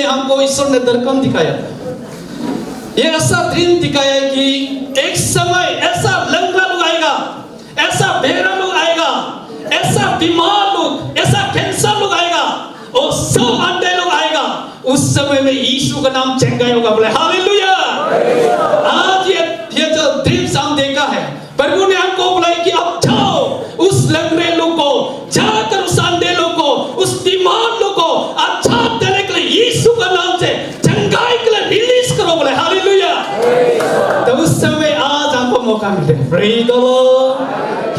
हमको ईश्वर ने दर्पण दिखाया था। ये ऐसा ड्रीम दिखाया है कि एक समय ऐसा लंगड़ा लोग आएगा, ऐसा बहरा लोग आएगा, ऐसा बीमार लोग, ऐसा कैंसर लोग आएगा और सब अंधे लोग आएगा। उस समय में यीशु का नाम चंगाई होगा। बोले हालेलुया। आज ये जो ड्रीम्स हम देखा है, प्रभु ने हमको बोला कि अब जाओ उस लंगड़े लोग को, जाकर उस अंधे लोग को, उस बीमार लोग को अच्छा देने के लिए यीशु का नाम से चंगाई के लिए रिलीज करो। बोले हालेलुया। तो उस समय आज हमको मौका मिले। Praise the Lord.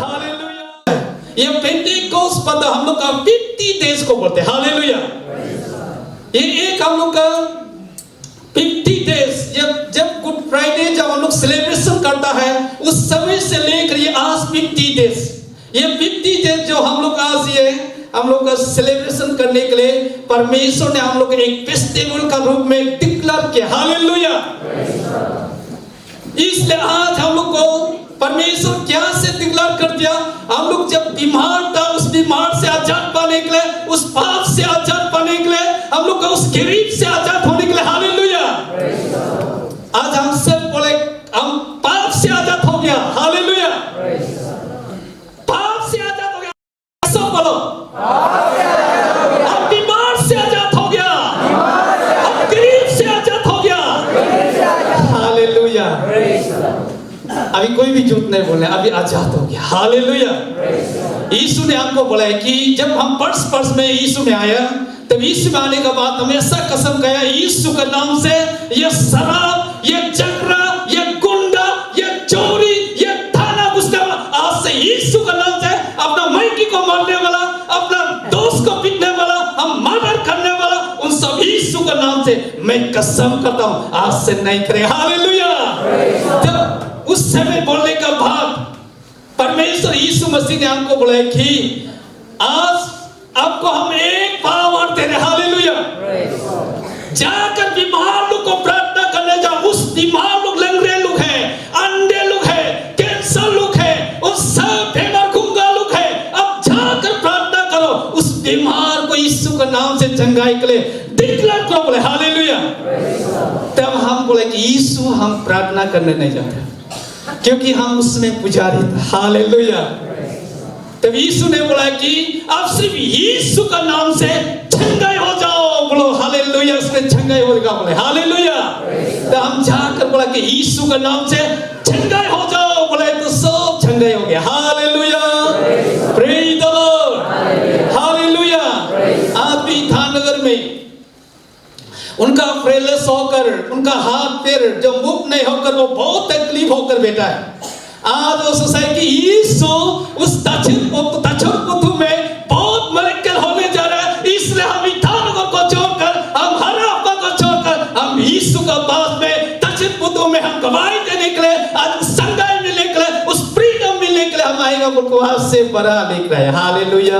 हालेलुया। ये पेंटेकोस्ट पद हम लोग का 50 डेज को बोलते हैं। हालेलुया। ये एक हम लोग का 50 डेज, जब गुड फ्राइडे जब हम लोग सेलिब्रेशन करता है उस समय से लेकर ये आज 50 डेज, ये 50 डेज जो हम लोग आज ये हम लोग का सेलिब्रेशन करने के लिए परमेश्वर ने हम लोग एक फेस्टिवल का रूप में डिक्लेयर किया। हालेलुया। इसलिए आज हम लोग को परमेश्वर क्या से डिक्लेयर कर दिया, हम लोग जब बीमार था उस बीमार से आजाद पाने के लिए, उस पाप से आजाद पाने के लिए, हम लोग को उस गरीब से आजाद होने के लिए। हालेलुया। आज हम सब बोले हम पाप से आजाद हो गया। हालेलुया। पाप से आजाद हो गया। सब बोलो हम बीमार से आजाद हो गया, हम गरीब से आजाद हो गया। हालेलुया। अभी कोई भी झूठ नहीं बोले, अभी आजाद हो गया। हालेलुया। यीशु ने हमको बोला है कि जब हम पर्स में यीशु में आया, तब यीशु में आने के बाद हमें ऐसा कसम खाया यीशु के नाम से ये शराब, ये झगड़ा, ये गुंडा, ये चोरी, ये थाना घुसने वाला, आज से यीशु के नाम से अपना माइकी को मारने वाला, अपना दोस्त को पीटने वाला, हम मर्डर करने वाला, उन सब यीशु के नाम से मैं कसम करता हूं आज से नहीं करेगा। हालेलुया। जब उस समय बोलने का बाद परमेश्वर यीशु मसीह ने हमको बोला कि आज आपको हम एक पावर दे रहे। हालेलुया। जाकर बीमार लोग को प्रार्थना करने जाओ। उस बीमार लोग, लंगड़े लोग हैं, अंधे लोग हैं, कैंसर लोग हैं, उस सब बीमार गुंगा लोग हैं, अब जाकर प्रार्थना करो। उस बीमार को यीशु के नाम से चंगाई के लिए डिक्लेयर करो। बोले हालेलुया। तब हम बोले कि यीशु हम प्रार्थना करने नहीं जाते क्योंकि हम उसमें पुजारी थे। हालेलुया। तब यीशु ने बोला कि आप सिर्फ यीशु का नाम से चंगाई हो जाओ। बोलो हालेलुया। उसमें चंगाई होगा। बोले हालेलुया। तो हम जाकर बोला कि यीशु का नाम से चंगाई हो जाओ। बोले तो सब चंगाई हो गया। Hallelujah. Praise the Lord. Hallelujah. आज भी धाननगर में उनका फ्रेलेस होकर, उनका हाथ पैर जो मूव नहीं होकर वो बहुत तकलीफ होकर बैठा है। आज वो सोसाइटी यीशु उस दक्षिण पुथु में बहुत मिरेकल होने जा रहा है। इसलिए हम धाननगर को छोड़कर, हम हरापा को छोड़कर, हम यीशु का पास में दक्षिण पुथु में हम गवाही देने के लिए, आज संगाई मिलने के लिए, उस फ्रीडम मिलने के लिए हम आएगा। बोल आज से बड़ा लिख रहा है। हालेलुया।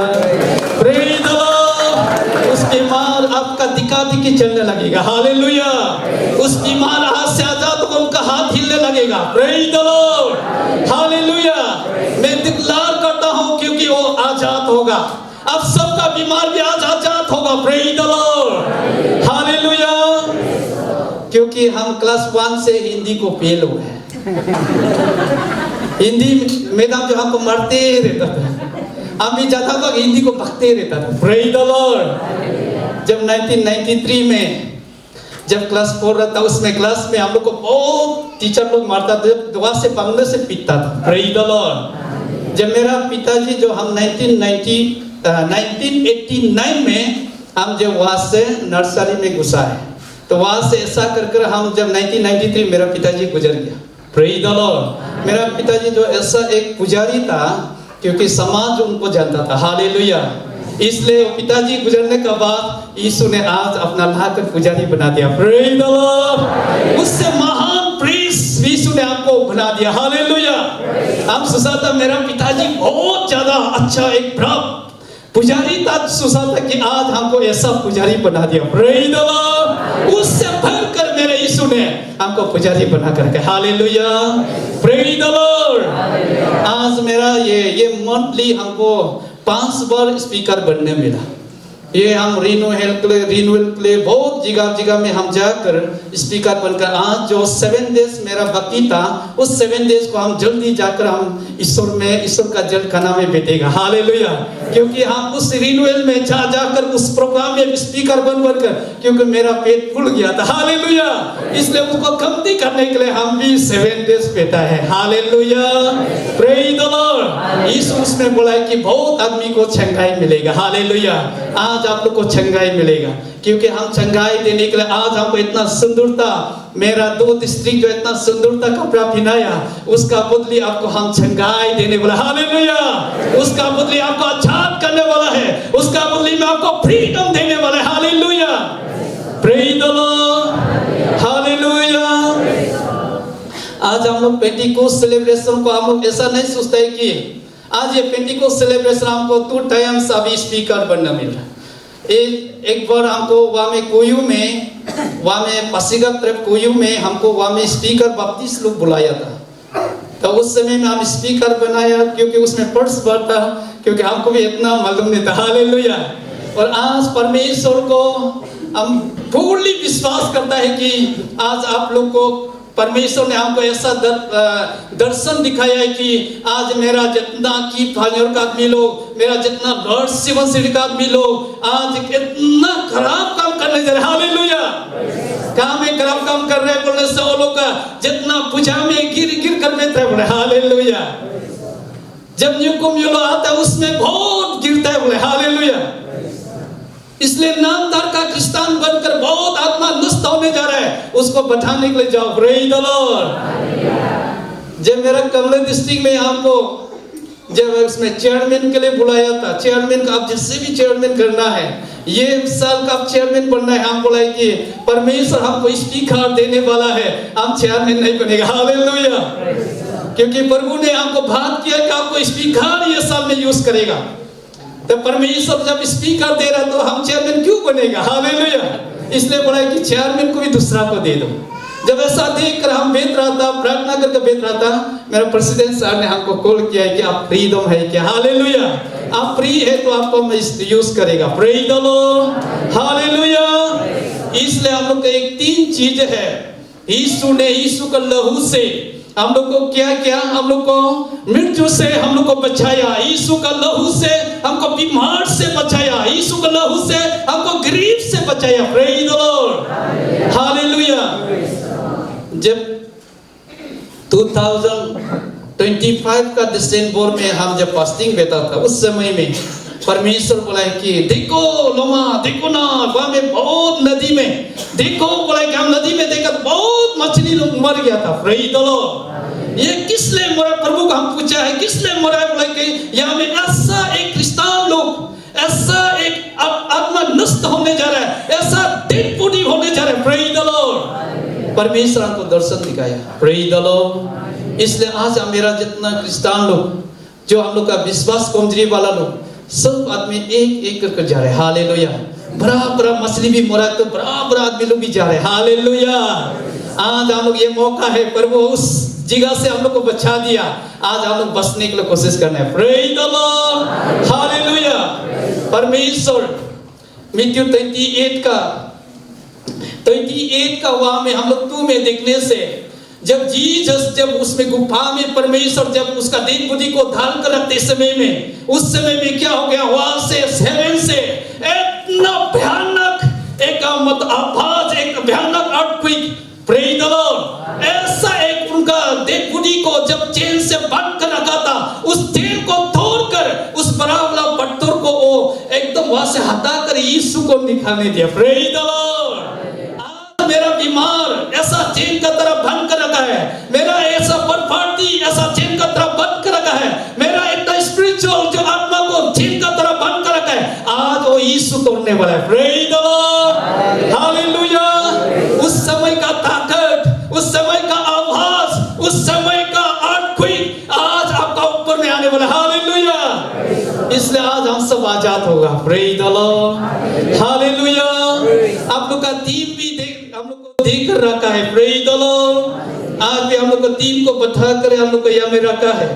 Praise the Lord. उस बीमार आपका दिखा दिखी चलने लगेगा। हालेलुया। उस बीमार हाथ से आजाद होकर उनका हाथ हिलने लगेगा। Praise the Lord. हालेलुया। मैं डिक्लेयर करता हूं क्योंकि वो आजाद होगा। अब सबका बीमार भी आज आजाद होगा। Praise the Lord. हालेलुया। क्योंकि हम क्लास 1 से हिंदी को फेल हुए हैं। हिंदी मैडम जो हमको मारते रहता था, हम भी ज्यादा तक हिंदी को भगते रहता था। Praise the Lord. जब 1993 में जब क्लास 4 रहता उसमें क्लास में हम लोग को बहुत टीचर लोग मारता था, दुआ से पकड़ने से पीटता था। Praise the Lord. जब मेरा पिताजी जो हम 1989 में हम जब वहाँ से नर्सरी में घुसा है, तो वहाँ से ऐसा कर हम जब 1993 मेरा पिताजी गुजर गया। Praise the Lord. मेरा पिताजी जो ऐसा एक पुजारी था क्योंकि समाज उनको जानता था। हालेलुया। इसलिए पिताजी गुजरने के बाद यीशु ने आज अपना लाकर पुजारी बना दिया। Praise the Lord. उससे महान प्रीस्ट यीशु ने आपको बना दिया। हालेलुया। आप सोचता मेरा पिताजी बहुत ज्यादा अच्छा एक पुजारी था, सोचता कि आज हमको ऐसा पुजारी बना दिया। Praise the Lord. उससे भरकर मेरे यीशु ने हमको पुजारी बना करके। हालेलुया। Praise the lord. आज मेरा ये मंथली हमको 5 बार स्पीकर बनने मिला। ये हम रिन्यूअल के लिए बहुत जगह जगह में हम जाकर स्पीकर बनकर, आज जो 7 डेज मेरा बाकी था, उस 7 डेज को हम जल्दी जाकर हम ईश्वर का जल खाना में बैठेगा। हालेलुया। क्योंकि हम उस रिन्यूअल में जाकर उस प्रोग्राम में स्पीकर बनकर, क्योंकि मेरा पेट फूल गया था। हालेलुया। इसलिए उसको कमती करने के लिए हम भी 7 डेज बैठा है। Hallelujah, praise the lord. Yeshu उसमें बोला है कि बहुत आदमी को चंगाई मिलेगा। हालेलुया। आज आप लोग को चंगाई मिलेगा, क्योंकि हम चंगाई देने के लिए आज हमको इतना सुंदरता, मेरा 2 डिस्ट्रिक्ट जो इतना सुंदरता कपड़ा पहनाया, उसका बदले आपको हम चंगाई देने वाला। हालेलुया। उसका बदले आपको आजाद करने वाला है, उसका बदले में आपको फ्रीडम देने वाला है। Hallelujah, praise the Lord. Hallelujah. आज हम लोग पेंटिकोस्ट सेलिब्रेशन को हम लोग ऐसा नहीं सोचते है कि आज ये पेंटिकोस्ट सेलिब्रेशन हमको 2 टाइम्स अभी स्पीकर बनना मिला। एक बार हमको वहाँ में कोयू में, वहाँ में पासीघाट तरफ कोयू में हमको वहाँ में स्पीकर बत्तीस लोग बुलाया था। तो उस समय में हम स्पीकर बनाया, क्योंकि उसमें पर्स बढ़ता, क्योंकि हमको भी इतना मालूम नहीं था। हालेलुया। और आज परमेश्वर को हम पूर्ण विश्वास करता है कि आज आप लोग को परमेश्वर ने हमको ऐसा दर्शन दिखाया है कि आज मेरा जितना की फाइनर का आदमी लोग, मेरा जितना लॉर्ड सेवन सिटी का आदमी लोग आज इतना खराब काम करने जा रहे हैं। हालेलुया। काम में खराब काम कर रहे हैं बोलने से वो लोग का जितना पूजा में गिर कर बैठता है बोले। हालेलुया। जब न्यूकम योलो आता है उसमें बहुत गिरता है बोले। हालेलुया। इसलिए नामदार का क्रिश्चियन बनकर बहुत आत्मा नष्ट होने जा रहा है, उसको बचाने के लिए जाओ। Praise the Lord. जब मेरा कमला डिस्ट्रिक्ट में हमको जब उसमें चेयरमैन के लिए बुलाया था, चेयरमैन का आप जिससे भी चेयरमैन करना है, ये साल का आप चेयरमैन बनना है, हम बोला कि परमेश्वर हमको स्पीकर देने वाला है, हम चेयरमैन नहीं बनेगा। हालेलुया। क्योंकि प्रभु ने हमको बात किया कि आपको स्पीकर ये साल में यूज करेगा। तो परमेश्वर जब स्पीकर दे रहा तो हम चेयरमैन क्यों बनेगा। हालेलुया। इसलिए बोला कि चेयरमैन को भी दूसरा को दे दो। जब ऐसा देखकर हम बैठ रहा था, प्रार्थना करके बैठ रहा था, मेरा प्रेसिडेंट सर ने हमको कॉल किया है कि आप फ्रीडम है क्या। हालेलुया। आप फ्री है तो आपको यूज करेगा। Praise the Lord. हालेलुया। इसलिए हम लोग का एक 3 चीज है। यीशु का लहू से हम लोग को क्या क्या, हम लोग को मृत्यु से हम लोग को बचाया, यीशु का लहू से हमको बीमार से बचाया, यीशु का लहू से हमको गरीब से बचाया। Praise the Lord. हालेलुया। जब 2025 का दिसंबर में हम जब फास्टिंग बैठा था, उस समय में परमेश्वर बोला है कि देखो लोमा, देखो ना, वहां में बहुत नदी में देखो, बोला कि हम नदी में देखा बहुत मछली लोग मर गया था। Praise the Lord. ये किस लिए मरा, प्रभु को हम पूछा है किस लिए मरा है, बोला कि यहाँ में ऐसा एक क्रिश्चियन लोग, ऐसा एक आत्मा नष्ट होने जा रहा है, ऐसा डेड बॉडी होने जा रहा है। Praise the Lord. परमेश्वर हमको दर्शन दिखाया। Praise the Lord. इसलिए आज मेरा जितना क्रिश्चियन लोग, जो हम लोग का विश्वास कमजोरी वाला लोग, सब आदमी एक एक करके जा रहे हैं। हालेलुया। बड़ा मछली भी मरा तो बड़ा आदमी लोग भी जा रहे हैं। हालेलुया। आज हम लोग ये मौका है, प्रभु उस जगह से हम लोग को बचा दिया, आज हम लोग बचने के लिए कोशिश करना है। Praise the Lord. हालेलुया। परमेश्वर मत्ती 28 का वहां में हम लोग 2 में देखने से, जब जीसस जब उसमें गुफा में परमेश्वर जब उसका डेड बॉडी को धारण कर रखते समय में, उस समय में क्या हो गया, वहां से हेवन से इतना भयानक एक आवाज, एक भयानक अर्थक्वेक। Praise the Lord. ऐसा एक उनका डेड बॉडी को जब चेन से बंद कर रखा था, उस चेन को तोड़कर उस बड़ा वाला पत्थर को वो एकदम वहां से हटाकर यीशु को निकालने दिया। Praise the Lord. मेरा बीमार ऐसा चेन का तरह बंद कर रखा है, मेरा ऐसा बदपार्टी ऐसा चेन का तरह बंद कर रखा है, मेरा इतना स्पिरिचुअल जो आत्मा को चेन का तरह बंद कर रखा है, आज वो यीशु तोड़ने वाला है। Praise the Lord. हालेलुया। उस समय का ताकत, उस समय का आवाज, उस समय का अर्थक्वेक आज आपका ऊपर में आने वाला। हालेलुया। इसलिए आज हम सब आजाद होगा। Praise the Lord. हालेलुया। आप लोग का टीम भी हम लोग को देख कर रखा है। Praise the lord. आज भी हम लोग को टीम को बैठा कर हम लोग को यहाँ में रखा है,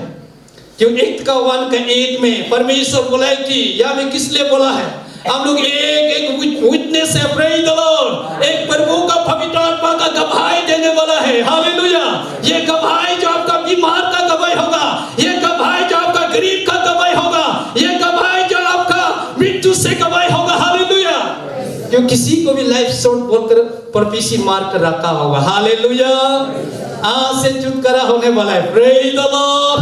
क्यों 1 में परमेश्वर बोला है कि यहाँ में किस लिए बोला है, हम लोग एक विटनेस है, प्रेज द लॉर्ड। एक प्रभु का पवित्र आत्मा का गवाही देने वाला है, हालेलुया। ये गवाही जो आपका बीमार का गवाही होगा, ये गवाही जो आपका गरीब का गवाही होगा, ये गवाही जो आपका मृत्यु से गवाही होगा, हालेलुया। क्यों किसी को भी लाइफ शॉर्ट बोलकर परपीसी मार कर रखा होगा, हालेलुया। आज से छुटकारा होने वाला है, प्रेज द लॉर्ड,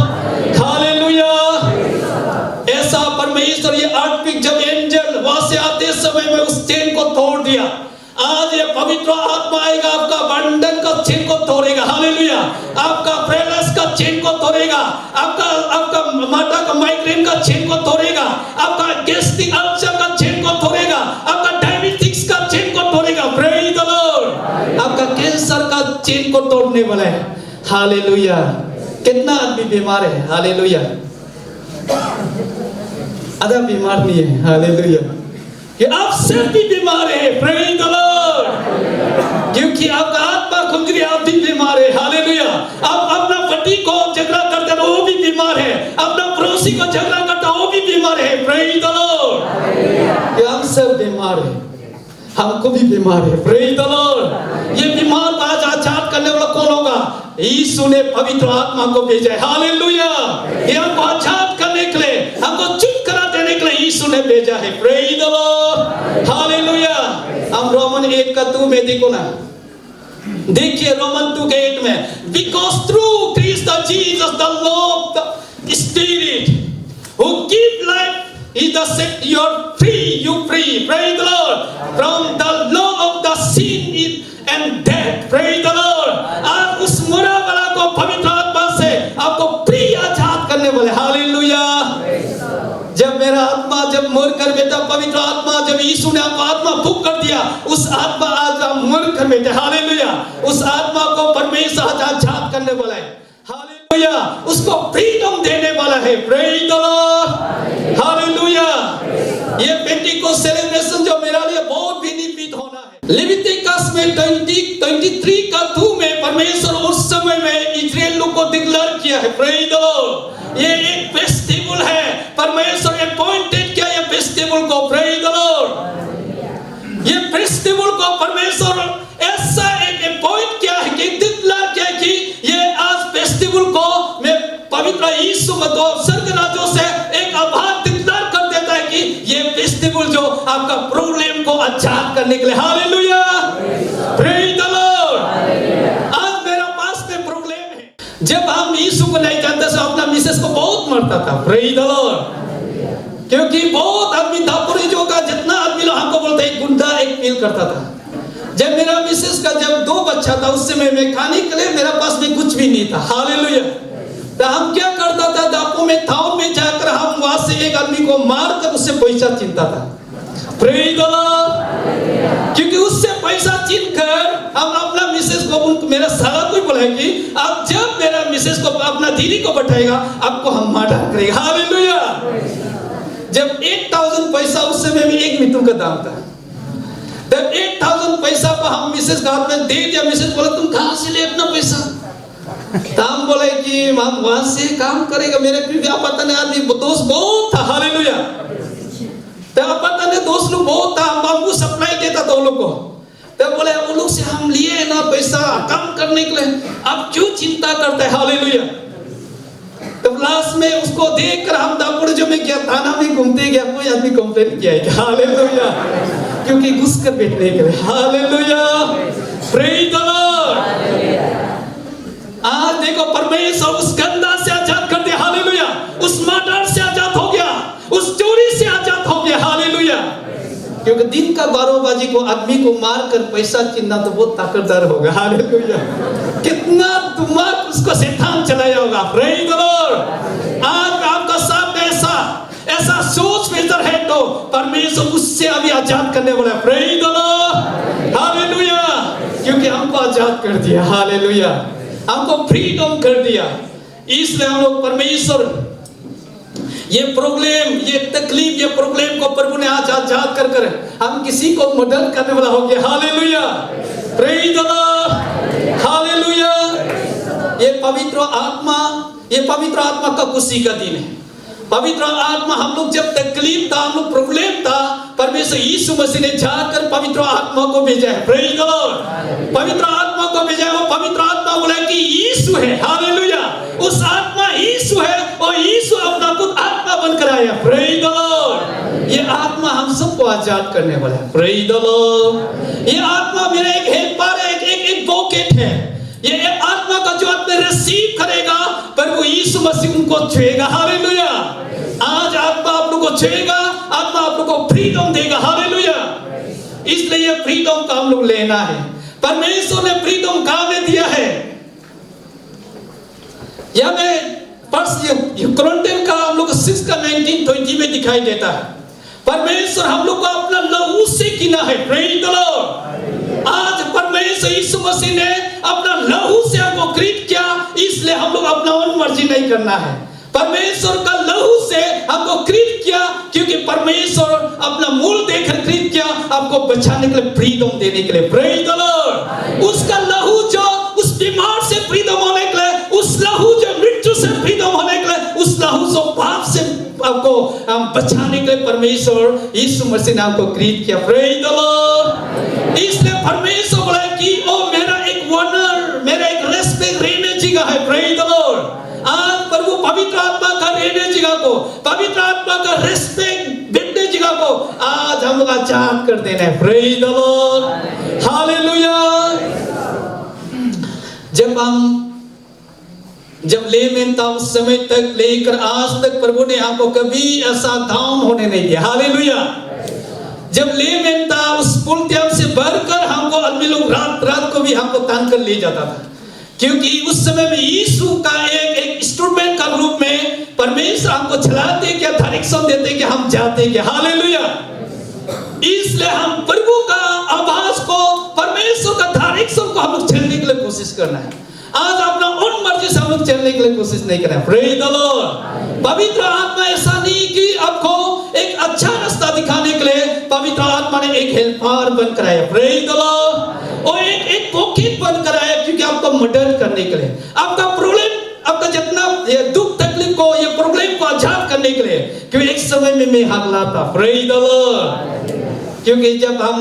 हालेलुया। ऐसा परमेश्वर ये आत्मिक जब एंजल वहां से आते समय में उस चेन को तोड़ दिया, आज ये पवित्र आत्मा आएगा, आपका बंधन का चेन को तोड़ेगा, हालेलुया। आपका पैरालिसिस का चेन को तोड़ेगा, आपका माता का माइग्रेन का चेन को तोड़ेगा, आपका गैस्ट्रिक अल्सर का चेन को तोड़ेगा, आपका डायबिटीज का चेन को तोड़ेगा, प्रेज द लॉर्ड। आपका कैंसर का चेन को तोड़ने वाला है, हालेलुया। कितना आदमी बीमार है, हालेलुया। आधा बीमार नहीं है, हालेलुया। कि आप सब भी बीमार है, प्रेज द लॉर्ड। क्योंकि आपका आत्मा खुंगरी, आप भी बीमार है, हालेलुया। आप अपना पति को झगड़ा करते हो, वो भी बीमार है। अपना पड़ोसी को झगड़ा करता हो, वो भी बीमार है, प्रेज द लॉर्ड। कि हम सब बीमार है, हमको भी बीमार है, प्रेज द लॉर्ड। ये बीमार को आज आजाद करने वाला कौन होगा? यीशु ने पवित्र आत्मा को भेजा है, हालेलुया। ये हमको आजाद करने के लिए, हमको छुटकारा देने के लिए यीशु ने भेजा है, प्रेज द लॉर्ड, हालेलुया। हम रोमन 8:2 में देखो ना, देखिए रोमन 2:8 में, because through Christ Jesus the Lord the Spirit who give life is the set you're free, you free, praise the Lord, from the law of the sin and death, praise the Lord। आप उस मरा वाला को पवित्र आत्मा से आपको free आजाद करने वाले, हालेलुया। जब मेरा आत्मा जब मर कर बेटा, पवित्र आत्मा जब यीशु ने आपको आत्मा फूंक कर दिया, उस आत्मा आज आप मर कर बेटे, हालेलुया। उस आत्मा को परमेश्वर आज आजाद करने वाला है, हालेलुया। उसको फ्रीडम देने वाला है, प्रेज द लॉर्ड, हालेलुया। ये पेंटिकोस्ट सेलिब्रेशन जो मेरे लिए बहुत भी निमित्त होना है। लेविटिकस में 23:2 में परमेश्वर उस समय में इस्राएल लोग को डिक्लेयर किया है, प्रेज द लॉर्ड। ये एक फेस्टिवल है, परमेश्वर अपॉइंटेड किया ये फेस्टिवल को, प्रेज द लॉर्ड। ये फेस्टिवल को परमेश्वर ऐसा एक अपॉइंट किया है कि डिक्लेयर किया कि ये आज फेस्टिवल को मैं पवित्र यीशु को स्वर्ग राज्यों से एक आभार डिक्लेयर कर देता है कि ये फेस्टिवल जो आपका प्रॉब्लम को आजाद करने के लिए, हालेलुया, प्रेज द लॉर्ड। आज मेरा पास में प्रॉब्लम है, जब हम यीशु को नहीं जानते तो अपना मिसेस को बहुत मरता था, प्रेज द लॉर्ड। क्योंकि बहुत आदमी दापुरीजों का जितना आदमी लोग हमको बोलते एक गुंडा एक फील करता था। जब मेरा मिसेस का जब 2 बच्चा था, उस समय में खाने के लिए मेरा पास में कुछ भी नहीं था, हालेलुया। तो हम क्या करता था, दापो में टाउन में जाकर हम वहां से एक आदमी को मार कर उससे पैसा छीनता था, प्रेज द लॉर्ड। क्योंकि उससे पैसा छीन कर हम अपना मिसेस को, मेरा साला कोई बोला है कि आप जब मेरा मिसेस को अपना दीदी को बैठाएगा आपको हम मर्डर करेंगे, हालेलुया। जब 8000 पैसा उस समय में 1 मिनट का दाम था, तब 8000 पैसा को हम मिसेस का हाथ में दे दिया। मिसेस बोला तुम कहां से ले अपना पैसा? तो हम बोले कि हम वहां से काम करेगा, मेरे पता नहीं आदमी दोस्त बहुत था, हालेलुया। तब पता नहीं दोस्त लोग बहुत था, हम हमको सप्लाई देता था उन लोग को। तब बोले वो लोग से हम लिए ना पैसा काम करने के लिए, अब क्यों चिंता करते हैं, हालेलुया। तब लास्ट में उसको देखकर हम दापुर जो में गया, थाना में घूमते गया, कोई आदमी कंप्लेन किया है, हालेलुया। क्योंकि घुस कर बैठने के लिए, हालेलुया, प्रेज द लॉर्ड। आज देखो परमेश्वर उस गंदा से आजाद कर दिया, हालेलुया। उस मर्डर से आजाद हो गया, उस चोरी से आजाद हो गया, हालेलुया। क्योंकि दिन का 12 बजे को आदमी को मार कर पैसा छीनना तो बहुत ताकतवर होगा, हालेलुया। कितना दिमाग उसको शैतान चलाया होगा, प्रेज द लॉर्ड। आज आपका साथ ऐसा सोच विचार है तो परमेश्वर उससे अभी आजाद करने वाला है, प्रेज द लॉर्ड, हालेलुया। क्योंकि हमको आजाद कर दिया, हालेलुया, हमको फ्रीडम कर दिया। इसलिए हम लोग परमेश्वर ये प्रॉब्लम, ये तकलीफ, ये प्रॉब्लम को प्रभु ने आज आजाद कर कर हम किसी को मदद करने वाला हो गया, hallelujah, praise the Lord, hallelujah. ये पवित्र आत्मा का खुशी का दिन है। पवित्र आत्मा हम लोग जब तकलीफ था, हम लोग प्रॉब्लम था, परमेश्वर परमेश्वर यीशु मसीह ने जाकर पवित्र आत्मा को भेजा है। Praise the Lord. पवित्र आत्मा को भेजा है। वो पवित्र आत्मा बोला कि यीशु है। हालेलुया। उस आत्मा यीशु है और यीशु अपना खुद आत्मा बनकर आया। Praise the Lord. ये आत्मा हम सबको आजाद करने वाला है। Praise the Lord. ये आत्मा मेरा एक हेल्पर है, एक एडवोकेट है। ये आत्मा का जो आपने रिसीव करेगा प्रभु यीशु मसीह उनको छुएगा। हालेलुया। आज आत्मा आप लोगों को छुएगा, आत्मा आप लोगों को फ्रीडम देगा। हालेलुया। इसलिए ये फ्रीडम का हम लोग लेना है। परमेश्वर ने फ्रीडम कहां में दिया है? यह में कोरिन्थियन का हम लोग 6 का 19-20 में दिखाई देता है। परमेश्वर हम लोग को अपना लहू से किना है। Praise the lord. आज परमेश्वर यीशु मसीह ने अपना लहू से हमको खरीद किया, इसलिए हम लोग अपना मन मर्जी नहीं करना है। परमेश्वर का लहू से हमको खरीद किया, क्योंकि परमेश्वर अपना मूल देकर खरीद किया, आपको बचाने के लिए, फ्रीडम देने के लिए। Praise the Lord. उसका लहू जो उस बीमार से फ्रीडम होने के लिए, उस लहू जो मृत्यु से फ्रीडम होने के लिए, उस लहू जो पाप से आपको बचाने के लिए परमेश्वर यीशु मसीह ने आपको खरीद किया। Praise the Lord. इसलिए परमेश्वर बोला कि ओ मेरा एक ऑनर, मेरा एक रेस्पेक्ट रहने जगह है। Praise the lord. आज प्रभु पवित्र आत्मा का रहने जगह को, पवित्र आत्मा का रेस्पेक्ट देने जगह को आज हम लोग आजाद कर देना है। Praise the Lord. हालेलुया। जब लेमेन था उस समय तक लेकर आज तक प्रभु ने हमको कभी ऐसा डाउन होने नहीं दिया। हालेलुया। जब लेमेन था उस पुल से भरकर हमको आदमी लोग रात को भी हमको तान कर ले जाता था, क्योंकि उस समय में यीशु का एक इंस्ट्रूमेंट का रूप में परमेश्वर हमको चलाते क्या, डायरेक्शन देते कि हम जाते क्या। हालेलुया। इसलिए हम प्रभु का आवाज को, परमेश्वर का डायरेक्शन को हम लोग चलने के लिए कोशिश करना है। आज अपना उन मर्जी से हम लोग चलने के लिए कोशिश नहीं करना है। Praise the Lord. पवित्र आत्मा ऐसा नहीं कि आपको एक अच्छा रास्ता दिखाने के लिए, पवित्र आत्मा ने एक हेल्पर बनकर आया। Praise the Lord. और एक पोकेट बनकर आया, क्योंकि आपको मदद करने के लिए, आपका प्रॉब्लम, आपका जितना दुख तकलीफ को, ये प्रॉब्लम को आजाद करने के लिए। क्योंकि एक समय में मैं हगला था। Praise the Lord. क्योंकि जब हम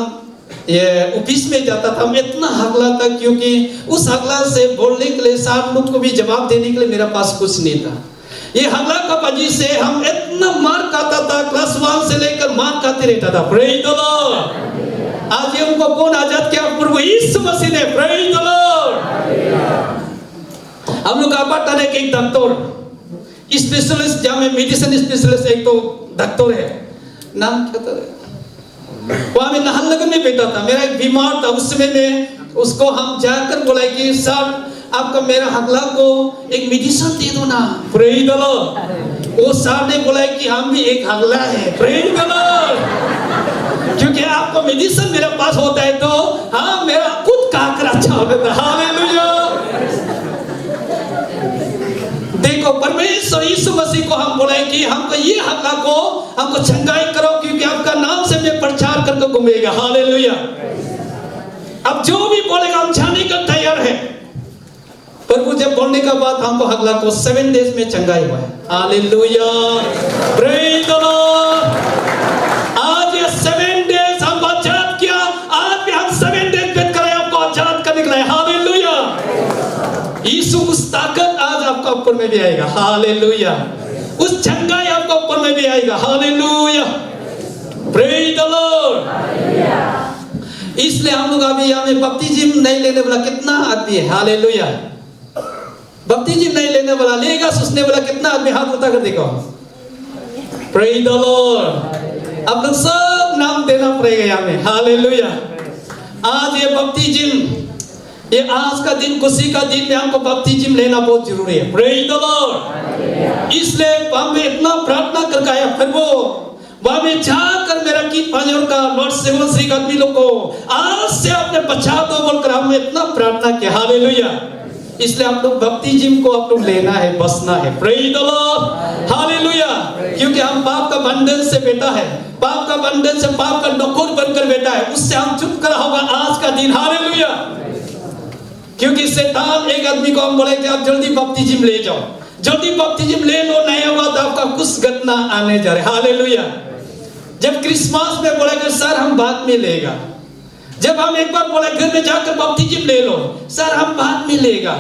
ये ऑफिस में जाता था, मैं इतना हगला था, क्योंकि उस हगला से बोलने के लिए, साहब लोग को भी जवाब देने के लिए मेरा पास कुछ नहीं था। ये हगला का वजह से हम इतना मार खाता था, क्लास 1 से लेकर मार खाते रहता था। Praise the lord. आज ये उनको कौन आजाद किया? प्रभु यीशु मसीह ने। Praise the Lord. हम लोग का पता है कि एक डॉक्टर स्पेशलिस्ट, जहाँ में मेडिसिन स्पेशलिस्ट एक तो डॉक्टर है, नाम क्या था, वहां में नाहरलगुन में बैठा था। मेरा एक बीमार था उस समय में, उसको हम जाकर बोला कि सर आपका मेरा हगला को एक मेडिसिन दे दो ना। Praise the Lord. वो सर ने बोला कि हम भी एक हगला है। Praise the Lord. क्योंकि आपको मेडिसिन मेरे पास होता है तो हाँ, मेरा खुद काकर अच्छा हो जाता। हालेलुया। देखो परमेश्वर यीशु मसीह को हम बोले कि हमको ये हगला को हमको चंगाई करो, क्योंकि आपका नाम से मैं प्रचार करके घूमेगा। हालेलुया। अब जो भी बोलेगा हम जाने का तैयार है। प्रभु जब बोलने के बाद हमको हगला को 7 डेज में चंगाई हुआ है। हालेलुया। Praise the lord. आज ये 7 डेज हमको आजाद किया। आज भी हम 7 डेज वेट कर रहे हैं, हमको आजाद करने के लिए। हालेलुया। यीशु उस ताकत आज आपका ऊपर में भी आएगा। हालेलुया। उस चंगाई आपका ऊपर में भी आएगा। हालेलुया। Praise the Lord. इसलिए हम लोग अभी यहाँ में बपतिस्म नहीं लेने वाला कितना आदमी है? हालेलुया। बपतिस्म नहीं लेने वाला, लेगा सोचने वाला कितना आदमी? हाथ उठा कर देखो। Praise the Lord. आप लोग सब नाम देना पड़ेगा यहाँ में। हालेलुया। आज ये बपतिस्म, ये आज का दिन, खुशी का दिन में हमको बपतिस्म लेना बहुत जरूरी है। Praise the Lord. इसलिए हम इतना प्रार्थना करके आया, फिर वो वहां में जाकर मेरा की पंजों का लॉर्ड सेवन श्री आदमी लोग को आज से आपने बचा दो बोलकर हमने इतना प्रार्थना किया। हालेलुया। इसलिए आप लोग बपतिस्म को आप लोग लेना है, बसना है। Praise the Lord. हालेलुया। क्योंकि हम पाप का बंधन से बेटा है, पाप का बंधन से, पाप का नौकर बनकर बेटा है, उससे हम छुटकारा होगा आज का दिन। हालेलुया। क्योंकि शैतान एक आदमी को हम बोले कि आप जल्दी बपतिस्म ले जाओ, जल्दी बपतिस्म ले लो, नहीं होगा तो आपका कुछ घटना आने जा रहा है। हालेलुया। जब क्रिसमस में बोलेगा सर हम बाद में लेगा, जब हम एक बार बोले घर में जाकर बपतिस्म ले लो, सर हम बाद में लेगा,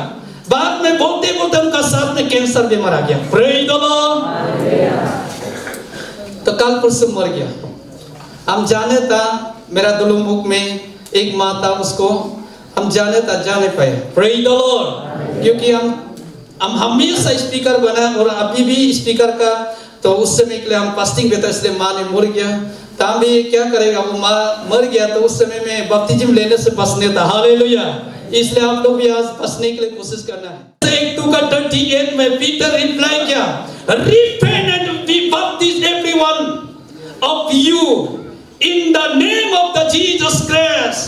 बाद में बोलते बोलते उनका साथ में कैंसर बीमार आ गया। Praise the Lord. तो कल परसों मर गया। हम जाने था मेरा दुलुमुख में एक माँ था, उसको हम जाने था जाने पाए। Praise the Lord. क्योंकि हम हमेशा स्पीकर बना और अभी भी स्पीकर का, तो उस समय के लिए हम फास्टिंग बेहतर, इसलिए माँ ने मर गया तो हम भी क्या करेगा, वो माँ मर गया तो उस समय में बपतिस्म लेने से बचने था। हालेलुया। इसलिए आप लोग भी आज बचने के लिए कोशिश करना है। 1:38 में पीटर रिप्लाई किया, repent and be baptized every one of you in the name of the Jesus Christ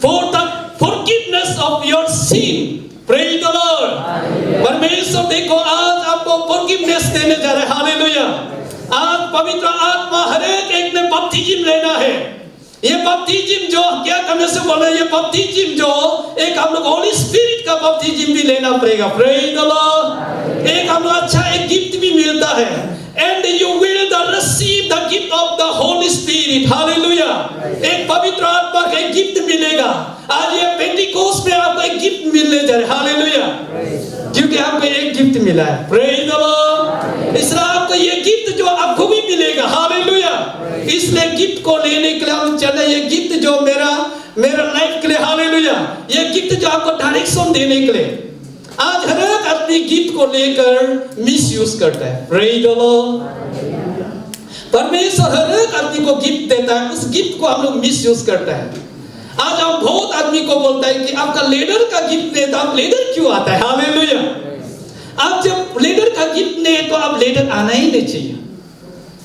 for the forgiveness of your sin. Praise the Lord. परमेश्वर देखो आज आपको forgiveness देने जा रहे हैं। हालेलुया। आज पवित्र आत्मा हर एक ने बपतिस्म लेना है। ये बपतिस्म जो क्या करने से बोल रहे हैं, ये बपतिस्म जो एक हम लोग होली स्पिरिट का बपतिस्म भी लेना पड़ेगा। Praise the Lord. एक हम लोग अच्छा एक गिफ्ट भी मिलता है, and you will receive the gift of the Holi spirit. Hallelujah. एक पवित्र आत्मा का एक गिफ्ट मिलेगा। आज ये पेंटिकोस्ट में आपको एक गिफ्ट मिलने जा रहा है। हालेलुया। क्योंकि आपको एक गिफ्ट मिला है। Praise the Lord. इसलिए आपको ये गिफ्ट जो आपको भी मिलेगा। हालेलुया। इसलिए गिफ्ट को लेने के लिए हम चले, ये गिफ्ट जो मेरा लाइफ के लिए। हालेलुया। ये गिफ्ट जो आपको डायरेक्शन देने के लिए, आज हर एक आदमी गिफ्ट को लेकर मिसयूज करता है। Praise the Lord. परमेश्वर हर एक आदमी को गिफ्ट देता है, उस गिफ्ट को हम लोग मिसयूज करता है। आज हम बहुत आदमी को बोलता है कि आपका लीडर का गिफ्ट देता, आप लीडर क्यों आता है? हालेलुया। आप जब लीडर का गिफ्ट नहीं तो आप लीडर आना ही नहीं चाहिए।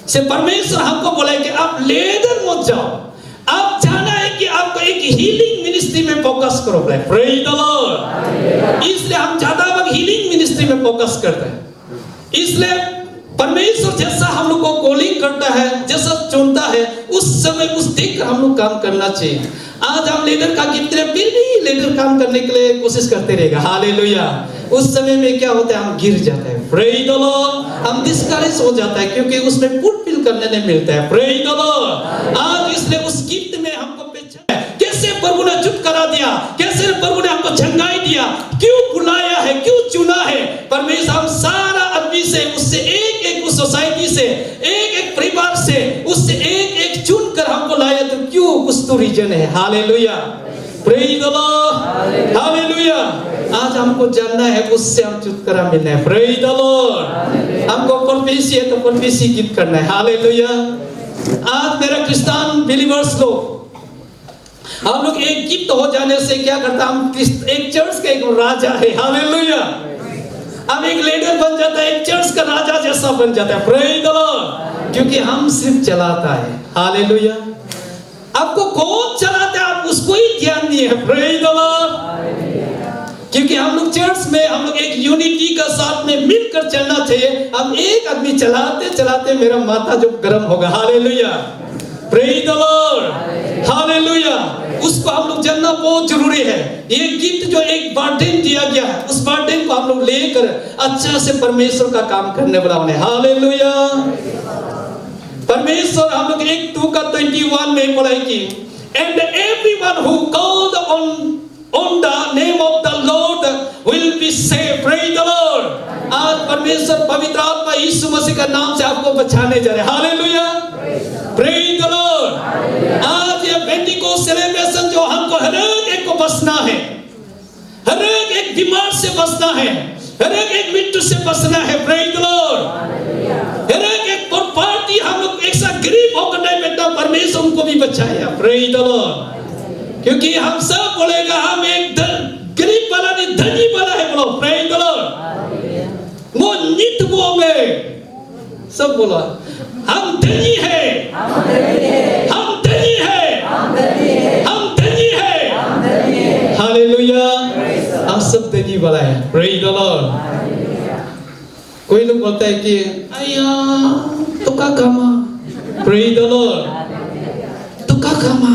से परमेश्वर हमको बोला है कि आप लीडर मत जाओ, आप जाना है कि आपको एक हीलिंग मिनिस्ट्री में फोकस करो। Praise the Lord. इसलिए हम ज्यादा वक्त हीलिंग मिनिस्ट्री में फोकस करते हैं। इसलिए परमेश्वर जैसा हम लोग को कॉलिंग करता है, जैसा चुनता है, उस समय उस देखकर हम लोग काम करना चाहिए। आज हम लीडर का गिफ्ट है, फिर भी लीडर काम करने के लिए कोशिश करते रहेगा। हालेलुया। उस समय में क्या होता है, हम गिर जाते हैं। Praise the Lord. हम डिस्करेज हो जाता है क्योंकि उसमें फुलफिल करने नहीं मिलता है। Praise the lord. आज इसलिए उस गिफ्ट में हमको पहचान है, कैसे प्रभु ने छुटकारा दिया, कैसे प्रभु ने हमको छंगाई दिया, क्यों बुलाया है, क्यों चुना है। परमेश्वर हम सारा आदमी से, उससे एक उस सोसाइटी से, एक परिवार से, उससे एक चुनकर हमको लाया, तो क्यों कुछ तो रीजन है। Hallelujah. Praise the Lord. Hallelujah. आज हमको जानना है, उससे हम छुटकारा मिलना है। Praise the Lord. हमको प्रोफेसी है तो प्रोफेसी गिफ्ट करना है। हालेलुया। आज मेरा क्रिश्चियन बिलीवर्स लोग, हम लोग एक गिफ्ट हो जाने से क्या करता, हम एक चर्च का एक राजा है। हालेलुया। हम एक लीडर बन जाता है, एक चर्च का राजा जैसा बन जाता है। Praise the Lord. क्योंकि हम सिर्फ चलाता है। हालेलुया। आपको कौन चलाता है, आप उसको ही ध्यान नहीं है। Praise the Lord. क्योंकि हम लोग चर्च में हम लोग एक यूनिटी का साथ में मिलकर चलना चाहिए। हम एक आदमी चलाते चलाते मेरा माथा जो गर्म होगा। Hallelujah. Praise the Lord. Hallelujah. उसको हम लोग जानना बहुत जरूरी है। ये गिफ्ट जो एक बर्डन दिया गया है, उस बर्डन को हम लोग लेकर अच्छा से परमेश्वर का काम करने वाला होने। हालेलुया। परमेश्वर हम लोग 1:21 में बोला है कि and everyone who called on the name of the Lord will be saved. Praise the lord. आज परमेश्वर पवित्र आत्मा यीशु मसीह का नाम से आपको बचाने जा रहे हैं। हालेलुया। Praise the lord. आज ये पेंटिकोस्ट सेलिब्रेशन जो हमको हर एक को बचना है, हर एक बीमार से बचना है, हर एक मृत्यु से बचना है। Praise the Lord. हर एक पार्टी हम लोग एक साथ गरीब होकर नहीं बैठना, परमेश्वर उनको भी बचाया। Praise the Lord. क्योंकि हम सब बोलेगा हम एक गरीब वाला नहीं धनी वाला है। बोलो प्रेज द लॉर्ड। वो नित वो में सब बोला हम धनी है, हम धनी है, हम धनी है, हम धनी है। हालेलुया। हम सब धनी वाला है। Praise the Lord. कोई लोग बोलता है कि आया तो का कामा। Praise the Lord. तो का कामा।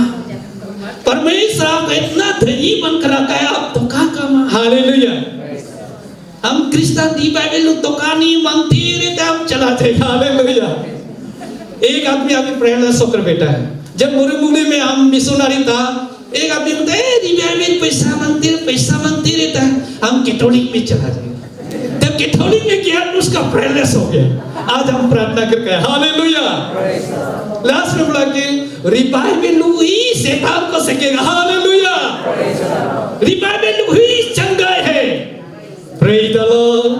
परमेश्वर आपको इतना धनी बनकर रखा है, आप तो का कामा। हालेलुया। हम क्रिश्चियन दी बाइबल तो का नहीं मानती रहते, हम चलाते। हालेलुया। एक आदमी अभी प्रेरणालेस होकर बैठा है। जब मुरमुरे में हम मिशनरी था, एक आदमी बोलता है रिवाइवल पैसा मांगते रहता है, हम कैथोलिक में चला जाएगा। तब कैथोलिक में क्या उसका प्रेरणालेस हो गया। आज हम प्रार्थना करके हालेलुया। लास्ट में बोला कि रिवाइवल ही शैतान को सकेगा। हालेलुया। रिवाइवल ही चंगाई है। Praise the Lord.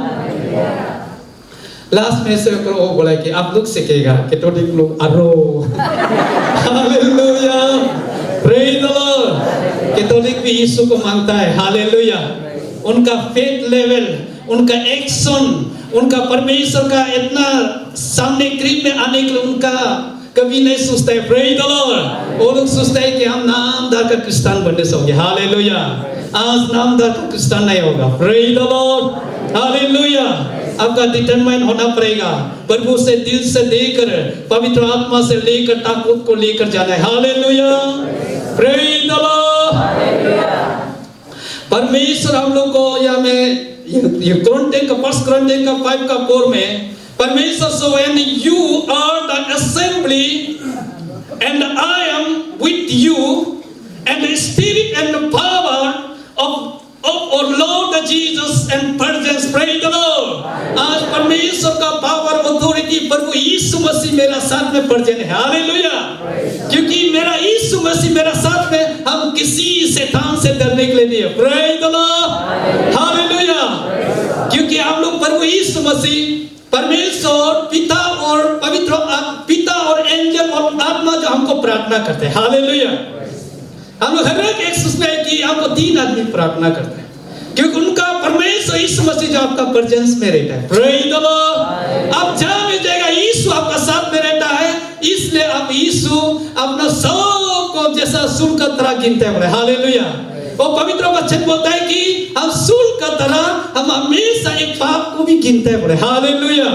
लास्ट में से वो बोला कि आप लोग सीखेगा कैथोलिक लोग अरो। Hallelujah. Praise the lord. Catholic भी यीशु को मानता है। हालेलुया। उनका फेथ लेवल, उनका एक्शन, उनका परमेश्वर का इतना सामने करीब में आने के लिए उनका कभी नहीं सोचता है। Praise the Lord. वो लोग सोचते हैं कि हम नामदार का क्रिश्चियन बनने से होंगे। हालेलुया। आज नामदार का क्रिश्चियन नहीं होगा। Praise the Lord. हालेलुया। आपका डिटरमाइन होना पड़ेगा, प्रभु से दिल से देकर, पवित्र आत्मा से लेकर, ताकत को लेकर जाना है। हालेलुया। Praise the Lord. परमेश्वर हम लोग को या में ये कोरिन्थियन का 1 कोरिन्थियन का 5 का 4 में परमेश्वर so when you are the assembly and I am with you and the spirit and the power of our Lord Jesus and presence. Praise the Lord. आज परमेश्वर का पावर अथॉरिटी प्रभु यीशु मसीह मेरा साथ में प्रेजेंट है। हालेलुया। क्योंकि मेरा यीशु मसीह मेरा साथ में, हम किसी शैतान से डरने के लिए नहीं है। Praise the Lord. हालेलुया। क्योंकि हम लोग प्रभु यीशु मसीह, परमेश्वर पिता और पवित्र पिता और एंजल और आत्मा जो हमको प्रार्थना करते हैं। हालेलुया। हम लोग हर एक सोचते हैं कि हमको 3 आदमी प्रार्थना करते हैं, क्योंकि उनका परमेश्वर यीशु मसीह जो आपका प्रेजेंस में रहता है। Praise the Lord. आप जहां भी जाएगा यीशु आपका साथ में रहता है, इसलिए आप यीशु अपना सब को जैसा सूल का तरह गिनते हैं। हालेलुया। वो पवित्र वचन बोलता है कि हम सूल का तरह हम हमेशा एक पाप को भी गिनते हैं। हालेलुया।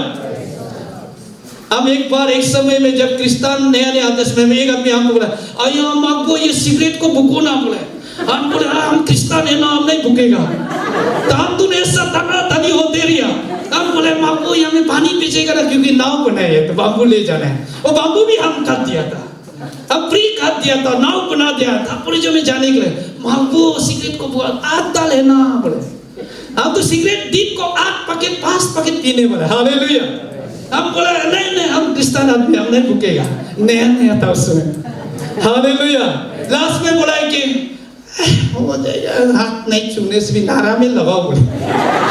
हम एक बार एक समय में जब क्रिश्चियन नया आते समय एक आदमी हमको बोला, अयो हम आपको ये सिगरेट को भूको ना। बोले हम बोले हम क्रिश्चियन है ना, हम नहीं भूकेगा। तो हम तूने ऐसा तना तनी हो दे रिया। हम बोले बाबू यहाँ में पानी पीछेगा ना, क्योंकि नाव बनाए है तो बाबू ले जाना है। वो बाबू भी हम काट दिया था, हम फ्री काट दिया था, नाव बना दिया था पूरे जो में जाने के लिए। बाबू सिगरेट को आधा लेना। बोले हम तो सिगरेट दिन को 8 पैकेट 5 पैकेट पीने वाले। हालेलुया। हम बोला नहीं हम क्रिश्चियन आदमी, हम नहीं भूकेगा। नया था उस समय। हालेलुया। लास्ट में बोला कि हो जाएगा, हाथ नहीं छूने से भी नारा में लगाओ। बोले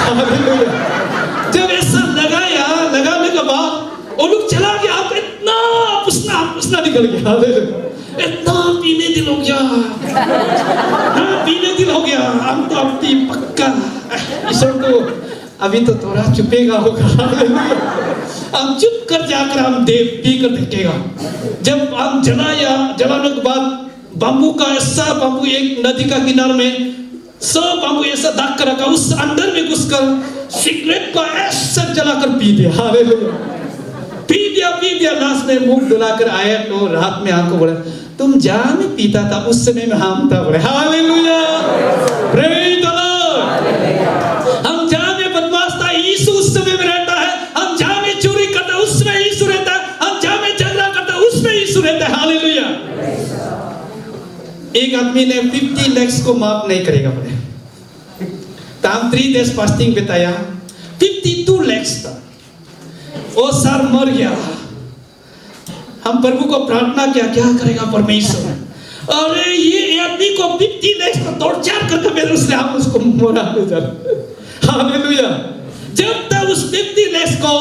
हालेलुया। जब ऐसा लगाने के बाद वो लोग चला गया, आप इतना पुसना निकल गया। हालेलुया। इतना पीने दिल हो गया। हाँ पीने दिल हो गया। हम तो अपनी पक्का ईश्वर को अभी तो थोड़ा चुपेगा होगा। हम चुप कर जाकर हम पी कर देखेगा। जब हम जलाने के बाद बाम्बू का ऐसा बाम्बू एक नदी का किनारे में सब बाम्बू ऐसा दाग कर रखा, उस अंदर में घुसकर सिगरेट को ऐसा जलाकर पी दिया। हालेलुया। पी दिया। लास्ट में मुंह धुलाकर आया तो रात में हमको बोला तुम जहां में पीता था उस समय में हम था। बोले हालेलुया। Praise the Lord. हम जहां में बदमाश था यीशु उस समय में रहता है। हम जहां में चोरी करता उसमें यीशु रहता है। हम जहां में झगड़ा करता उसमें यीशु रहता है। हालेलुया। एक आदमी ने 50 lakhs को माफ नहीं करेगा। बोले तो हम 3 days फास्टिंग बिताया, 52 lakhs था। वो सर मर गया। हम प्रभु को प्रार्थना किया, क्या करेगा परमेश्वर। अरे ये आदमी को 50 lakhs का टॉर्चर करके मेरे उसने हम उसको मोरा ले जा। हालेलुया। जब तक उस 50 lakhs को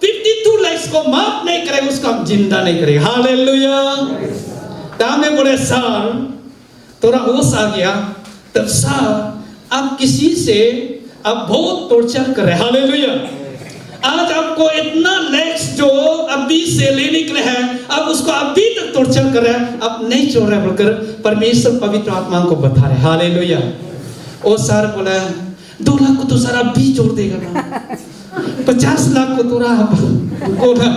52 lakhs को माफ नहीं करेगा उसको हम जिंदा नहीं करेगा। हालेलुया। तामे बोले सर थोड़ा होश आ गया। तब सर आप किसी से आप बहुत टॉर्चर कर रहे। हालेलुया। आज आपको इतना लैक्स जो अभी से लेने के लिए है, अब उसको अभी तक टॉर्चर कर रहे हैं, आप नहीं छोड़ रहे बोलकर परमेश्वर पवित्र आत्मा को बता रहे। हालेलुया। ओ सर बोला 2 लाख को तो सर अभी छोड़ देगा ना, 50 लाख को तो बोला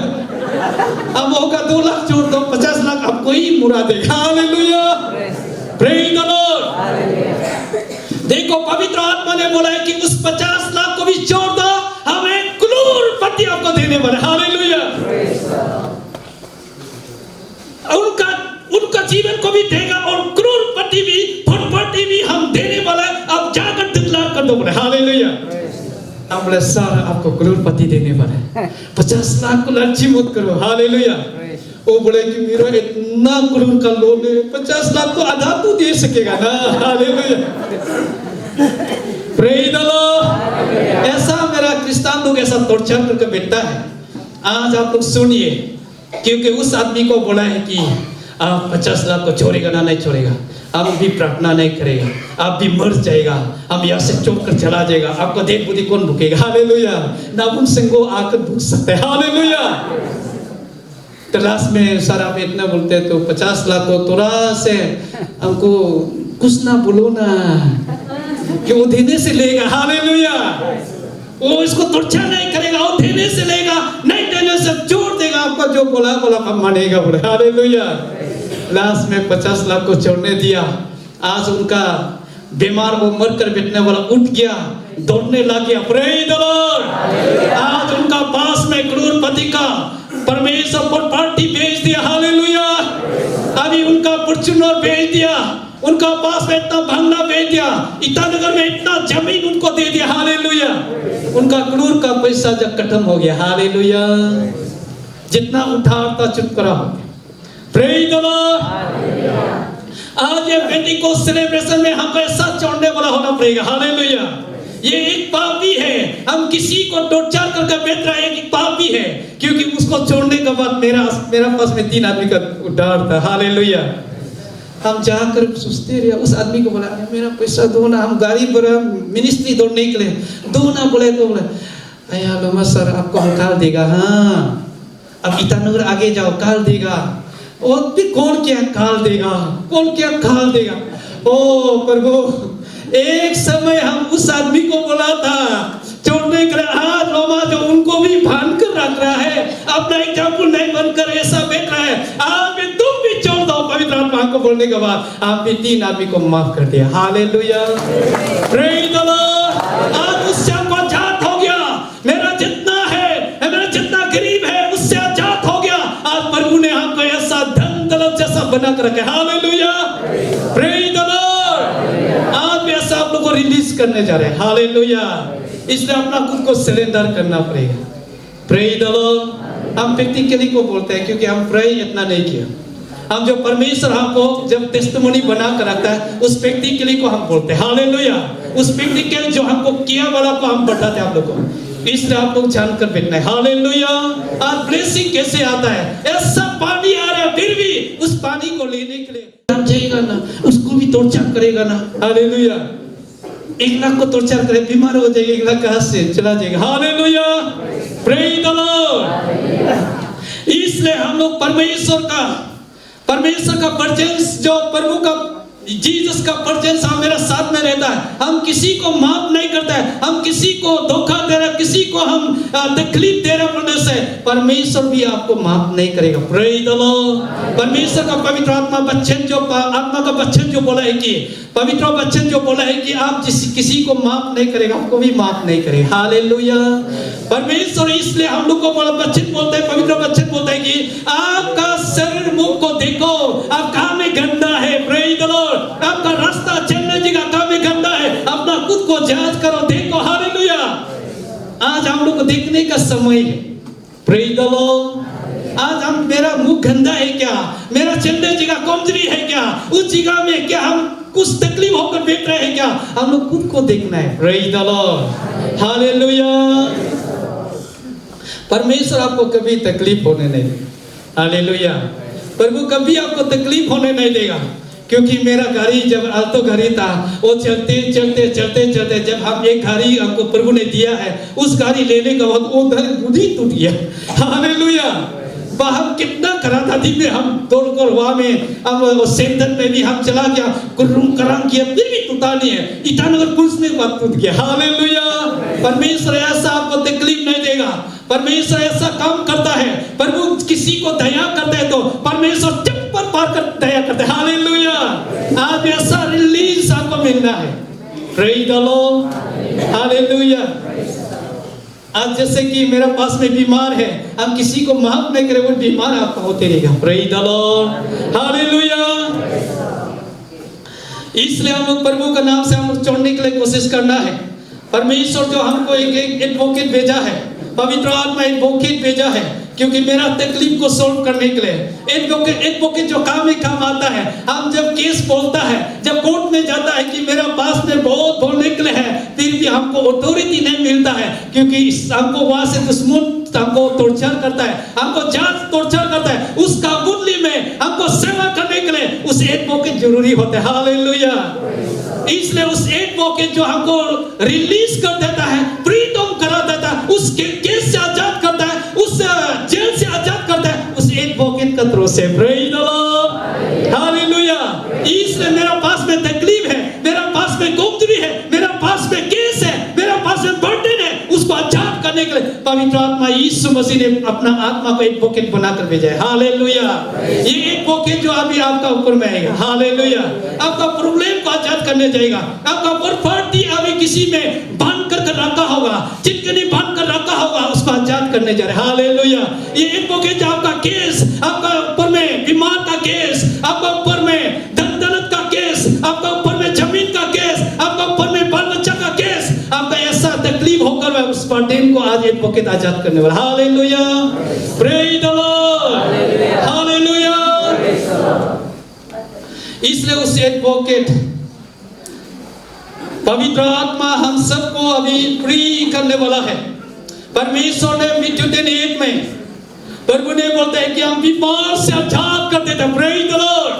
अब होगा 2 लाख छोड़ दो, 50 लाख आपको ही मुरा देगा। हालेलुया। Praise the Lord. देखो पवित्र आत्मा ने बोला है कि उस 50 लाख को भी छोड़ दो, हमें करोड़पति आपको देने वाले। हालेलुया। उनका उनका जीवन को भी देगा और करोड़पति भी फुटपति भी हम देने वाला है। अब जाकर डिक्लेयर कर दो बोले हालेलुया। हम बोले सर आपको करोड़पति देने वाला है, 50 लाख को लालची मत करो हालेलुया। वो बोले कि मेरा इतना करोड़ का लोन है, 50 लाख को आधा तो दे सकेगा ना हालेलुया। Praise the Lord. ऐसा मेरा क्रिश्चियन लोग ऐसा टॉर्चर करके बैठता है। आज आप लोग सुनिए, क्योंकि उस आदमी को बोला है कि आप 50 लाख को छोड़ेगा ना, नहीं छोड़ेगा, आप भी प्रार्थना नहीं करेगा, आप भी मर जाएगा, हम यहाँ से चौक कर चला जाएगा, आपको देख बुद्धि कौन भूकेगा हालेलुया। ना उन सिंह आकर भूक सकते हैं हालेलुया। तो लास्ट में सर आप इतना बोलते हैं तो 50 लाख को थोड़ा से हमको कुछ ना बोलो ना, कि वो देने से लेगा हालेलुया। वो इसको तुच्छा नहीं करेगा, वो देने से लेगा, नहीं देने से जोड़ देगा, आपका जो बोला बोला हम मानेगा बोले हालेलुया। लास्ट में 50 लाख को छोड़ने दिया। आज उनका बीमार वो मर कर बैठने वाला उठ गया, दौड़ने लग गया। Praise the lord. आज उनका पास में करोड़पति का परमेश्वर प्रॉपर्टी बेच दिया हालेलुया। अभी उनका फॉर्च्यूनर बेच दिया, उनका पास में इतना बंगला बेच दिया, ईटानगर में इतना जमीन उनको दे दिया हालेलुया। उनका करोड़ का पैसा जब खत्म हो गया हालेलुया। जितना उठाता चुप करा। Praise the lord. आज ये पेंटिकोस्ट सेलिब्रेशन में हमको ऐसा छोड़ने वाला होना पड़ेगा हालेलुया। ये एक पापी है, हम किसी को टॉर्चर करके बैठ रहे हैं कि पापी है, क्योंकि उसको छोड़ने के बाद मेरा पास में 3 आदमी का उधार था हालेलुया। हम जाकर सोचते रहे, उस आदमी को बोला मेरा पैसा दो ना, हम गाड़ी पर मिनिस्ट्री दौड़ने के लिए दो ना, बोले तो बोले अया लोमा सर आपको हम काल देगा। हाँ अब ईटानगर आगे जाओ काल देगा। और फिर कौन क्या काल देगा, कौन क्या काल देगा। ओ प्रभु एक समय हम उस आदमी को बोला था छोड़ने के लिए, आज रोमा जो उनको भी भान कर रख रहा है, अपना एग्जाम्पल नहीं बनकर ऐसा बैठ रहा है। आज भी तुम भी छोड़ दो, पवित्र आत्मा को बोलने के बाद आप भी 3 आदमी को माफ कर दिया हालेलुया। Praise the lord. आज उससे हमको आजाद हो गया। मेरा जितना है, मेरा जितना गरीब है, उससे आजाद हो गया। आज प्रभु ने हमको ऐसा धन दौलत जैसा बना कर रखा हालेलुया। Praise the lord. आज भी ऐसा आप लोग को रिलीज करने जा रहे हैं हालेलुया। इसलिए अपना खुद को सरेंडर करना पड़ेगा। Praise the Lord. हम प्रैक्टिकली को बोलते हैं क्योंकि हम प्रे इतना नहीं किया। हम जो परमेश्वर हमको जब टेस्टिमोनी बना कर रखता है, उस प्रैक्टिकली को हम बोलते हैं हालेलुया। उस प्रैक्टिकल जो हमको किया वाला को हम बताते हैं आप लोग को। इसलिए आप लोग जानकर बैठना है हालेलुया। आज ब्लेसिंग कैसे आता है, ऐसा पानी आ रहा है, फिर भी उस पानी को लेने के लिए जाएगा ना, उसको भी टॉर्चर करेगा ना हालेलुया। 1 लाख को टॉर्चर करे, बीमार हो जाएगा, 1 लाख कहां से चला जाएगा हालेलुया। Praise the Lord. इसलिए हम लोग परमेश्वर का प्रेजेंस, जो प्रभु का जीसस का प्रेजेंस हमारे साथ में रहता है। हम किसी को माफ नहीं करते हैं, हम किसी को धोखा दे रहे, किसी को हम तकलीफ दे रहे बोलने से परमेश्वर भी आपको माफ नहीं करेगा। Praise the Lord. परमेश्वर का पवित्र आत्मा वचन जो आत्मा का वचन जो बोला है कि पवित्र वचन जो बोला है कि आप किसी को माफ नहीं करेगा, आपको भी माफ नहीं करेगा हालेलुया। परमेश्वर इसलिए हम लोग को वचन बोलते हैं, पवित्र वचन बोलते हैं कि आपका शरीर मुख को देखो, आप कहां में गंदा है। Praise the Lord. आपका रास्ता चलने जगह कहां में गंदा है, अपना खुद को जांच करो, देखो हालेलुया। आज हम लोग को देखने का समय है। Praise the lord. आज हम मेरा मुंह गंदा है क्या, मेरा चलने जगह कमजोरी है क्या, उस जगह में क्या हम कुछ तकलीफ होकर बैठ रहे हैं क्या, हम लोग खुद को देखना है। Praise the Lord hallelujah. परमेश्वर आपको कभी तकलीफ होने नहीं देगा हालेलुया। प्रभु कभी आपको तकलीफ होने नहीं देगा, क्योंकि मेरा गाड़ी जब अल्टो गाड़ी था, वो चलते चलते जब हम एक गाड़ी हमको प्रभु ने दिया है, उस गाड़ी लेने के बाद वो बुद्धि टूट गया हालेलुया। हम कितना करा था दिन में, हम दौड़कर वहां में अब सेंटर में भी हम चला गया, कुर्रुम कराम किया, फिर भी टूटा नहीं है। ईटानगर पुलिस में बात टूट गया हालेलुया। परमेश्वर ऐसा आपको तकलीफ नहीं देगा, परमेश्वर ऐसा काम करता है। प्रभु किसी को दया करता है तो परमेश्वर चप्पल पार कर दया करता है हालेलुया। आज ऐसा रिलीज आपको मिलना है। Praise the Lord hallelujah. आज जैसे कि मेरे पास में बीमार है, हम किसी को माफ नहीं करें, वो बीमार आपका होते रहेगा। Praise the Lord, hallelujah. इसलिए हम लोग प्रभु का नाम से हम लोग छोड़ने के लिए कोशिश करना है। परमेश्वर जो हमको एक एडवोकेट भेजा है, पवित्र आत्मा एडवोकेट भेजा है, क्योंकि मेरा तकलीफ को सॉल्व करने के लिए। एडवोकेट जो काम ही काम आता है। हम जब केस बोलता है, जब कोर्ट में जाता है कि मेरा पास में बहुत बोलने के लिए है, फिर भी हमको अथॉरिटी नहीं मिलता है, क्योंकि हमको वहां से दुश्मन हमको टॉर्चर करता है, हमको जज टॉर्चर करता है। उसका कुंडली में हमको सेवा करने के लिए उस एडवोकेट जरूरी होता है। हालेलुया। इसलिए उस एडवोकेट जो हमको रिलीज कर देता है, फ्रीडम करा देता है, उस केस से आजाद करता है, उस जेल से आजाद करता है, उस एडवोकेट का थ्रू से। Praise the Lord, hallelujah. इसलिए मेरा पास में तकलीफ है, मेरा पास में कमजोरी है, मेरा पास में केस है, मेरा पास में बर्डन है, उसको आजाद करने के लिए पवित्र आत्मा यीशु मसीह ने अपना आत्मा को एडवोकेट बनाकर भेजा है। हालेलुया। ये एडवोकेट जो अभी आपका ऊपर में आएगा, हालेलुया, आपका प्रॉब्लम को आजाद करने जाएगा। आपका प्रॉपर्टी अभी किसी में बांध कर रखा होगा, चिटकनी बांध कर रखा होगा, उसको आजाद करने जा रहे हैं। हालेलुया। ये एडवोकेट आपका केस, आपका ऊपर में बीमार का केस, आपका ऊपर में दौलत का केस, आपका ऊपर में जमीन का केस, आपका ऊपर में बाल बच्चा का केस, आपका ऐसा तकलीफ होकर उस बर्डन को आज एडवोकेट आजाद करने वाला। Hallelujah. Praise the Lord, hallelujah. इसलिए उस एडवोकेट पवित्र आत्मा हम सबको अभी फ्री करने वाला है। परमेश्वर ने मत्ती 10:8 में प्रभु ने बोलते हैं कि हम बीमार से आजाद कर देते हैं। Praise the Lord.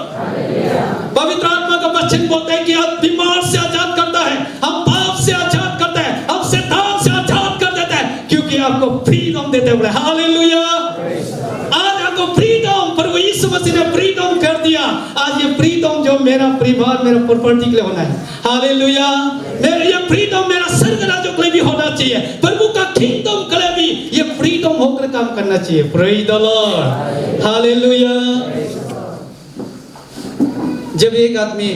पवित्र आत्मा का वचन बोलता है कि आप बीमार से आजाद करता है, हम पाप से आजाद करता है, हम शैतान से आजाद कर देता है, क्योंकि आपको फ्रीडम देते हैं। हालेलुया। आज आपको फ्रीडम प्रभु यीशु मसीह ने फ्रीडम कर दिया। आज ये फ्रीडम जो मेरा परिवार, मेरा प्रॉपर्टी के लिए होना है। हालेलुया। मेरा ये फ्रीडम मेरा स्वर्ग राज्य के लिए भी होना चाहिए, प्रभु का किंगडम के लिए भी ये फ्रीडम होकर काम करना चाहिए। Praise the Lord, hallelujah. जब एक आदमी,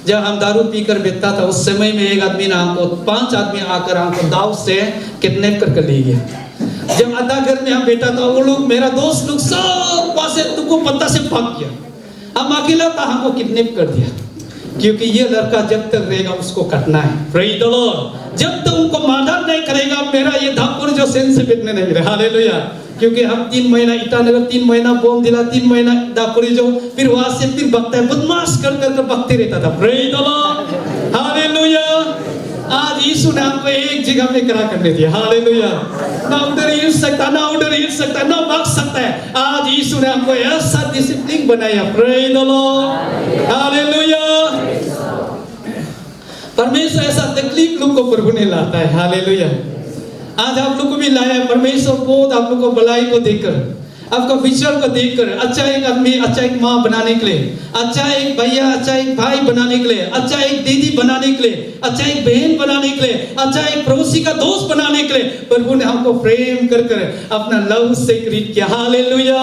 जब हम दारू पीकर बैठता था, उस समय में एक आदमी ने हमको 5 आदमी आकर हमको दाव से किडनैप करके ले गया। जब आधा घर में हम बैठा था, वो लोग, मेरा दोस्त लोग सब वहां से तुमको पत्ता से भाग गया। हम अकेला था, हमको किडनैप कर दिया, क्योंकि ये लड़का जब तक रहेगा उसको कटना है। Praise the Lord. जब तक उनको मर्डर नहीं करेगा, मेरा ये धापुर जो सेंस से बिकने नहीं मिले। हालेलुया। क्योंकि हम 3 महीना ईटानगर, 3 महीना बोम दिला, 3 महीना दापुरी जो, फिर वहां से फिर बकता है, बदमाश कर कर बकते रहता था। Praise the Lord, hallelujah. आज यीशु ने हमको एक जगह में करा करने दिया। हालेलुया। ना उधर हिल सकता, ना उधर हिल सकता, ना भाग सकता है। आज यीशु ने हमको ऐसा डिसिप्लिन बनाया। Praise the Lord, hallelujah. परमेश्वर ऐसा तकलीफ लोग को प्रभु ने लाता है। हालेलुया। आज आप लोग को भी लाया है परमेश्वर। बहुत आप लोग को भलाई को देखकर, आपका विचार को देखकर, अच्छा एक आदमी, अच्छा एक माँ बनाने के लिए, अच्छा एक भैया, अच्छा एक भाई बनाने के लिए, अच्छा एक दीदी बनाने के लिए, अच्छा एक बहन बनाने के लिए, अच्छा एक पड़ोसी का दोस्त बनाने के लिए प्रभु ने हमको प्रेम कर कर अपना लव से क्रिएट किया। हालेलुया।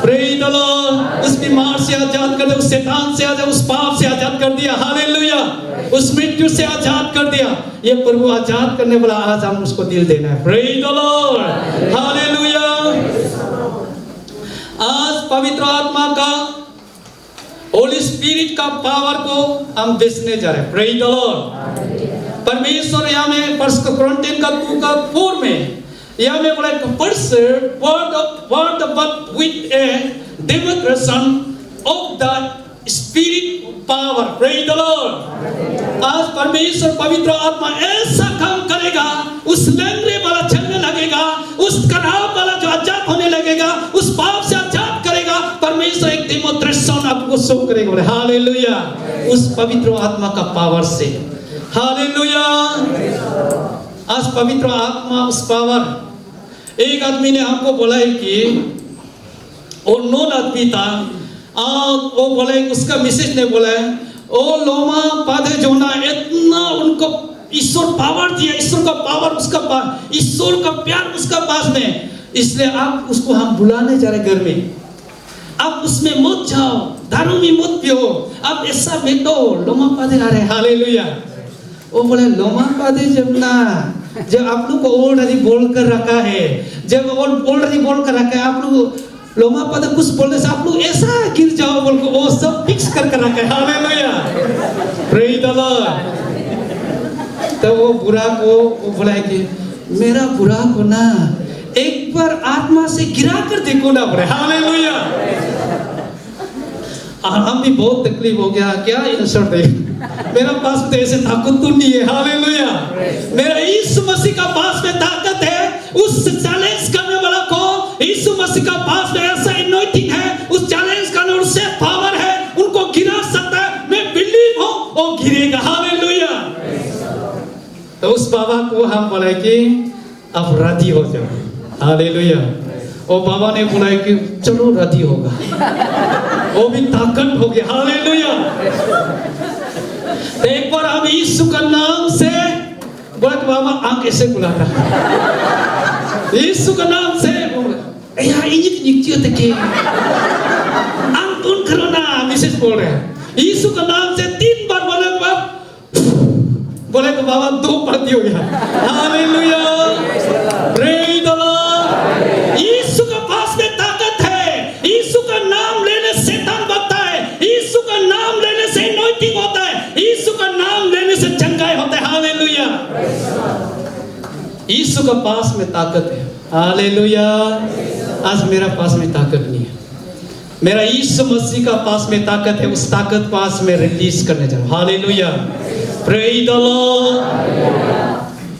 Praise the Lord. उस बीमार से आजाद कर दिया, उस शैतान से आजाद, उस पाप से आजाद कर दिया। हालेलुया। उस मृत्यु से आजाद कर दिया। ये प्रभु आजाद करने वाला, आज हम उसको दिल देना है। Praise the Lord, hallelujah. आज पवित्र आत्मा का, होली स्पिरिट का पावर को हम बेचने जा रहे हैं। Praise the Lord. परमेश्वर यहाँ में 1 कोरिन्थियन का 2:4 में यहाँ में बोला, percent word but with a demonstration of the spirit power. Praise the lord. आज परमेश्वर पवित्र आत्मा ऐसा काम करेगा, उस लंगड़े वाला चलने लगेगा, उस खराब वाला जो आजाद होने लगेगा, उस पाप से आजाद करेगा। परमेश्वर एक डेमोन्स्ट्रेशन आपको शो करेगा। हालेलुया। उस पवित्र आत्मा का पावर से। हालेलुया। आज पवित्र आत्मा, उस पावर। एक आदमी ने हमको बोला है कि वो नॉन आदमी था, वो बोले, उसका मिसेज ने बोला है, ओ लोमा पादे जोना, इतना उनको ईश्वर पावर दिया, ईश्वर का पावर उसका पास, ईश्वर का प्यार उसका पास में। इसलिए आप उसको हम बुलाने जा रहे घर में, आप उसमें मत जाओ, दारू में मत पियो, आप ऐसा बैठो, लोमा पादे आ रहे। हालेलुया। वो बोले लोमा पादे जब ना जब आप लोग को ऑलरेडी बोल कर रखा है, जब ऑलरेडी बोल कर रखा है, आप लोग लोमा पद कुछ बोलने से आप लोग ऐसा गिर जाओ बोल को वो सब फिक्स कर रखा है। Hallelujah, praise the Lord. तो वो बुरा को वो बोला है कि मेरा बुरा को ना एक बार आत्मा से गिरा कर देखो ना बोले। हालेलुया। हम भी बहुत तकलीफ हो गया, क्या आंसर दे, मेरा पास में ऐसे ताकत तो नहीं है। हालेलुया। मेरा यीशु मसीह का पास में ताकत है, उस चैलेंज करने वाला को यीशु मसीह का पास में ऐसा एनॉइंटिंग है, उस चैलेंज करने उससे पावर है, उनको गिरा सकता है। मैं बिलीव हूं वो गिरेगा। हालेलुया। तो उस बाबा को हम बोले कि अब राजी हो जाओ। हालेलुया। और बाबा ने बोला कि चलो राजी होगा, वो भी ताकत हो गया। हालेलुया। तो एक बार हम यीशु का नाम से बोला कि बाबा आंख ऐसे बुलाता, यीशु का नाम से यार इनिक निकचियो तके आंख बंद करो ना, मिसेस बोल रहे हैं। यीशु का नाम से 3 बार बोले तो बाबा 2 पलटी हो गया। Hallelujah, praise the lord. Yeshu के पास में ताकत है, यीशु का नाम लेने से शैतान भागता है, यीशु का नाम लेने से एनॉइंटिंग होता है, यीशु का नाम लेने से चंगाई होता है। हालेलुया। यीशु के पास में ताकत है। हालेलुया। आज मेरा पास में ताकत नहीं है, मेरा यीशु मसीह का पास में ताकत है, उस ताकत पास में रिलीज करने जा रहा हूं। Hallelujah, praise the Lord.